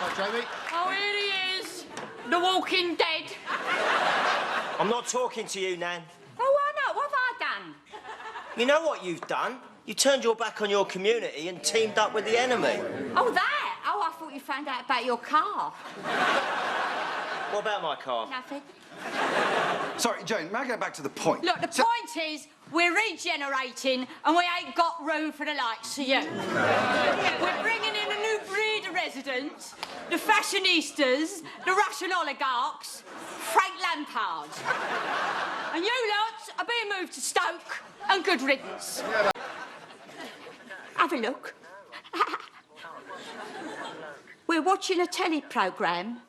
Hi, Jamie. Oh, here he is. The Walking Dead. I'm not talking to you, Nan. Oh, why not? What have I done? You know what you've done? You turned your back on your community and teamed up with the enemy. Oh, that? Oh, I thought you found out about your car. What about my car? Nothing. Sorry, Jane, may I get back to the point? Look, the point is, we're regenerating and we ain't got room for the likes of you. We're bringing in a new breed of residents, the fashionistas, the Russian oligarchs, Frank Lampard. And you lots are being moved to Stoke and good riddance. Have a look. We're watching a telly programme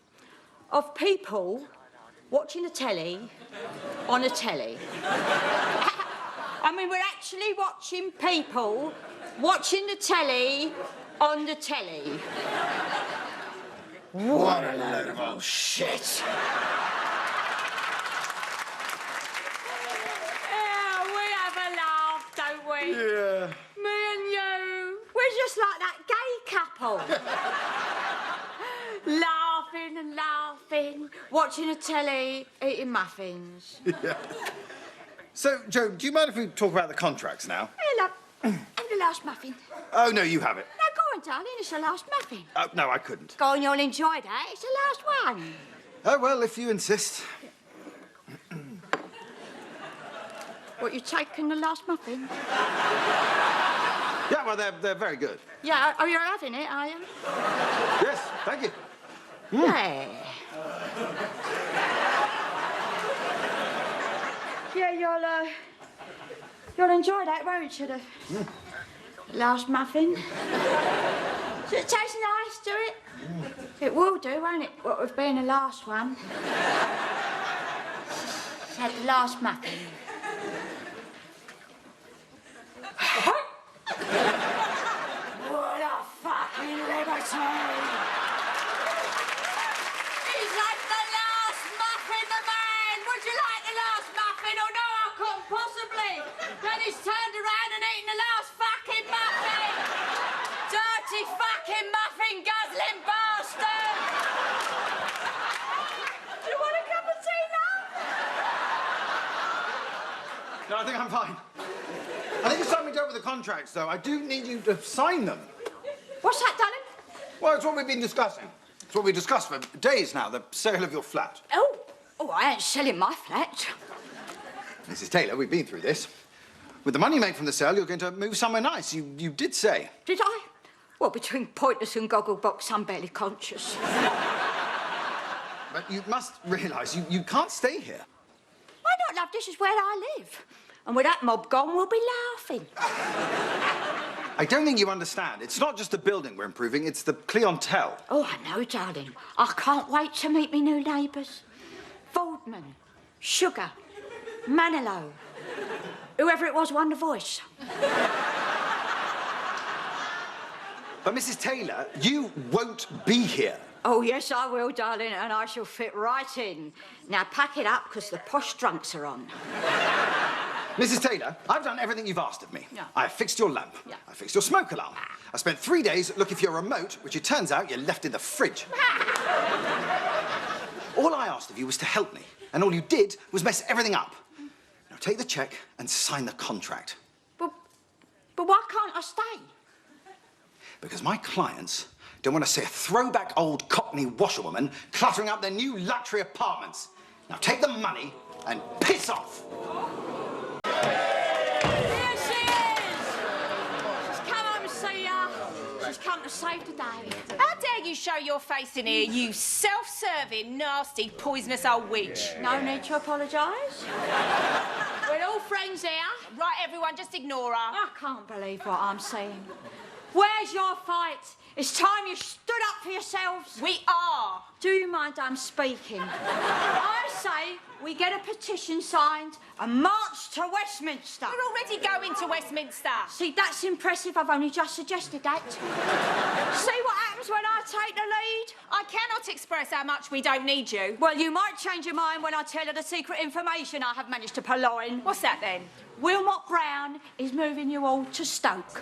of people watching a telly on a telly. I mean, we're actually watching people watching the telly on the telly. What a load of old shit. Yeah, we have a laugh, don't we? Yeah. Me and you. We're just like that gay couple. Laughing and laughing, watching a telly, eating muffins. Yeah. So, Joe, do you mind if we talk about the contracts now? Hey, look, have the last muffin. Oh, no, you have it. Now, go on, darling, it's the last muffin. Oh, no, I couldn't. Go on, you'll enjoy that. It's the last one. Oh, well, if you insist. What, you taking the last muffin? Yeah, well, they're very good. Yeah, oh, you're having it, are you? Yes, thank you. Yeah. Yeah, you'll enjoy that, won't you? The last muffin. Does it taste nice, do it? It will do, won't it? What with being the last one. It's had the last muffin. What a fucking liberty! He's had the last muffin, the man! Would you like the last muffin? Oh, no, I couldn't possibly. Then he's turned around and eaten the last fucking muffin! Dirty fucking muffin guzzling bastard! Do you want a cup of tea now? No, I think I'm fine. I think it's time we dealt with the contracts, though. I do need you to sign them. What's that, darling? Well, it's what we've been discussing. It's what we discussed for days now, the sale of your flat. Oh, I ain't selling my flat. Mrs. Taylor, we've been through this. With the money made from the sale, you're going to move somewhere nice. You did say. Did I? Well, between Pointless and Gogglebox, I'm barely conscious. But you must realise you can't stay here. Why not, love? This is where I live. And with that mob gone, we'll be laughing. I don't think you understand. It's not just the building we're improving, it's the clientele. Oh, I know, darling. I can't wait to meet me new neighbours. Valdman, Sugar, Manilow, whoever it was won the voice. But, Mrs. Taylor, you won't be here. Oh, yes, I will, darling, and I shall fit right in. Now, pack it up, because the posh drunks are on. Mrs. Taylor, I've done everything you've asked of me. Yeah. I fixed your lamp. Yeah. I fixed your smoke alarm. I spent 3 days looking for your remote, which it turns out you left in the fridge. All I asked of you was to help me, and all you did was mess everything up. Now take the cheque and sign the contract. But why can't I stay? Because my clients don't want to see a throwback old Cockney washerwoman cluttering up their new luxury apartments. Now take the money and piss off. Here she is! She's come home to see ya. She's come to save the day. How dare you show your face in here, you self-serving, nasty, poisonous old witch? No need to apologise. We're all friends here. Right, everyone, just ignore her. I can't believe what I'm seeing. Where's your fight? It's time you stood up for yourselves. We are. Do you mind I'm speaking? I say we get a petition signed and march to Westminster. We're already going to Westminster. See, that's impressive. I've only just suggested that. See what happens when I take the lead? I cannot express how much we don't need you. Well, you might change your mind when I tell her the secret information I have managed to purloin. What's that, then? Wilmot Brown is moving you all to Stoke.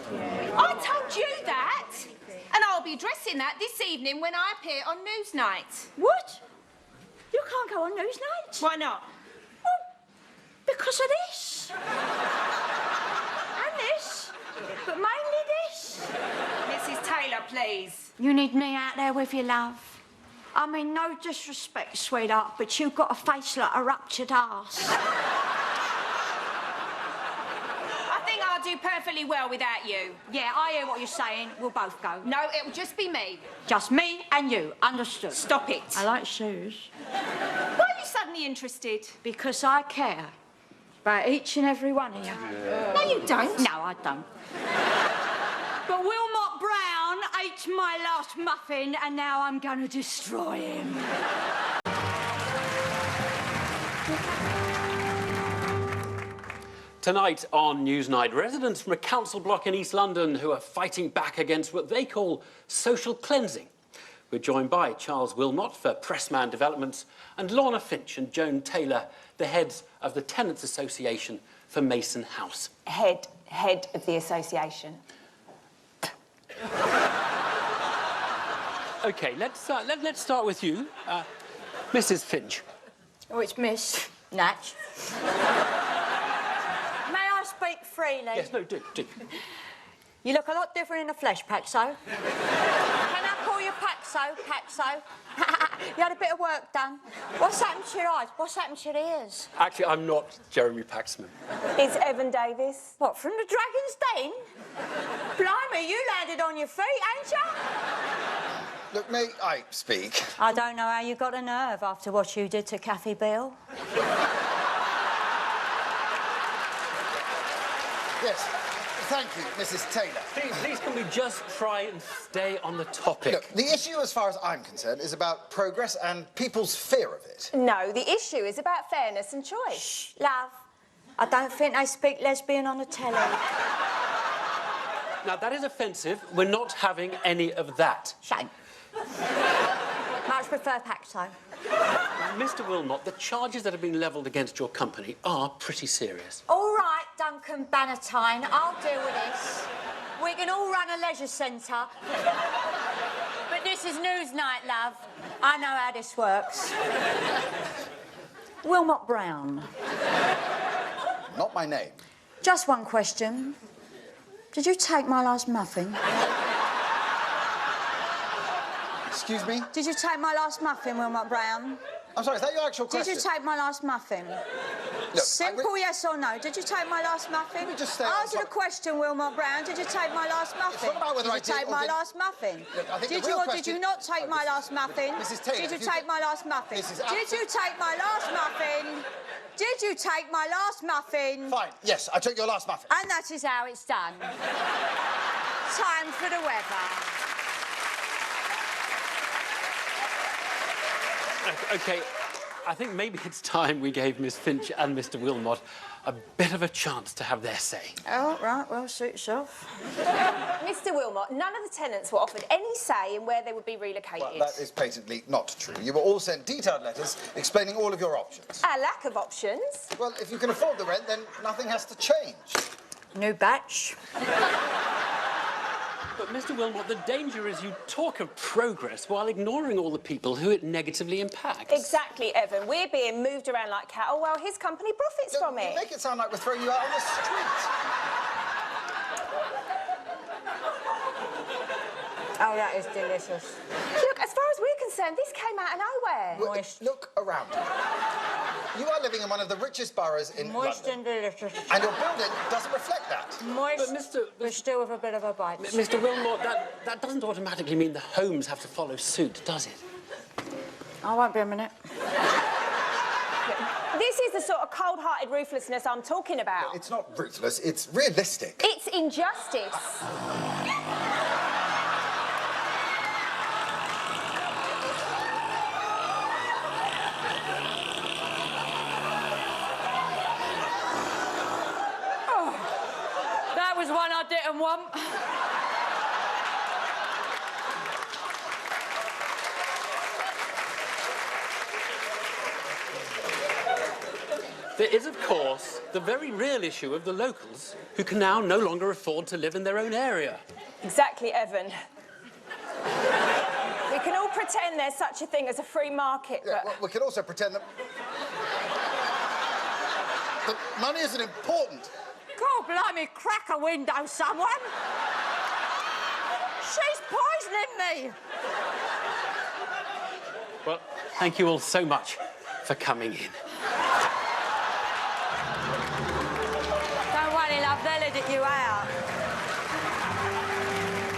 I told you that. And I'll be addressing that this evening when I appear on Newsnight. What? You can't go on Newsnight? Why not? Well, because of this. And this. But mainly this. Mrs. Taylor, please. You need me out there with your love. I mean, no disrespect, sweetheart, but you've got a face like a ruptured arse. I think I'll do perfectly well without you. Yeah, I hear what you're saying. We'll both go. No, it'll just be me. Just me and you. Understood? Stop it. I like shoes. Why are you suddenly interested? Because I care about each and every one of you. No, you don't. No, I don't. But Wilmot Brown ate my last muffin, and now I'm going to destroy him. Tonight on Newsnight, residents from a council block in East London who are fighting back against what they call social cleansing. We're joined by Charles Wilmot for Pressman Developments and Lorna Finch and Joan Taylor, the heads of the Tenants Association for Mason House. Head of the association. OK, let's start with you, Mrs. Finch. Oh, it's Miss Natch. May I speak freely? Yes, no, do. You look a lot different in the flesh, Paxo. Can I call you Paxo? You had a bit of work done. What's happened to your eyes? What's happened to your ears? Actually, I'm not Jeremy Paxman. Is Evan Davis? What, from the Dragon's Den? Blimey, you landed on your feet, ain't you? Look, may I speak? I don't know how you got a nerve after what you did to Kathy Beale. Yes. Thank you, Mrs. Taylor. Please, can we just try and stay on the topic? Look, the issue, as far as I'm concerned, is about progress and people's fear of it. No, the issue is about fairness and choice. Shh, love. I don't think they speak lesbian on the telly. Now, that is offensive. We're not having any of that. Shame. Much prefer Paxo. Mr. Wilmot, the charges that have been levelled against your company are pretty serious. All right, Duncan Bannatyne, I'll deal with this. We can all run a leisure centre. But this is Newsnight, love. I know how this works. Wilmot Brown. Not my name. Just one question. Did you take my last muffin? Excuse me? Did you take my last muffin, Wilmot Brown? I'm sorry, is that your actual question? Did you take my last muffin? Look, Simple yes or no. Did you take my last muffin? Let me just say... Answer the question, Wilmot Brown. Did you take my last muffin? It's not about whether I did you take did or my did... last muffin? Look, I think did the you real or did you question... not take my last muffin? Mrs. Taylor, did you if you take could- my last muffin? This is Did you take my last muffin? Did you take my last muffin? Fine, yes, I took your last muffin. And that is how it's done. Time for the weather. OK, I think maybe it's time we gave Miss Finch and Mr. Wilmot a bit of a chance to have their say. Oh, right, well, suit yourself. Mr. Wilmot, none of the tenants were offered any say in where they would be relocated. Well, that is patently not true. You were all sent detailed letters explaining all of your options. Our lack of options. Well, if you can afford the rent, then nothing has to change. New batch. But, Mr. Wilmot, the danger is you talk of progress while ignoring all the people who it negatively impacts. Exactly, Evan. We're being moved around like cattle while his company profits Look, from it. You make it sound like we're throwing you out on the street. Oh, that is delicious. Look, as far as we're concerned, this came out of nowhere. Moist. Look around you. You are living in one of the richest boroughs in Moist London. and delicious. And your building doesn't reflect that. Moist, But, but still with a bit of a bite. Mr. Wilmot, that doesn't automatically mean the homes have to follow suit, does it? I won't be a minute. This is the sort of cold-hearted ruthlessness I'm talking about. It's not ruthless, it's realistic. It's injustice. That was one I didn't want. There is, of course, the very real issue of the locals who can now no longer afford to live in their own area. Exactly, Evan. pretend there's such a thing as a free market, Yeah, but... well, we could also pretend that... that money isn't important. God blimey, crack a window, someone! She's poisoning me! Well, thank you all so much for coming in. Don't worry, love, they'll edit you out.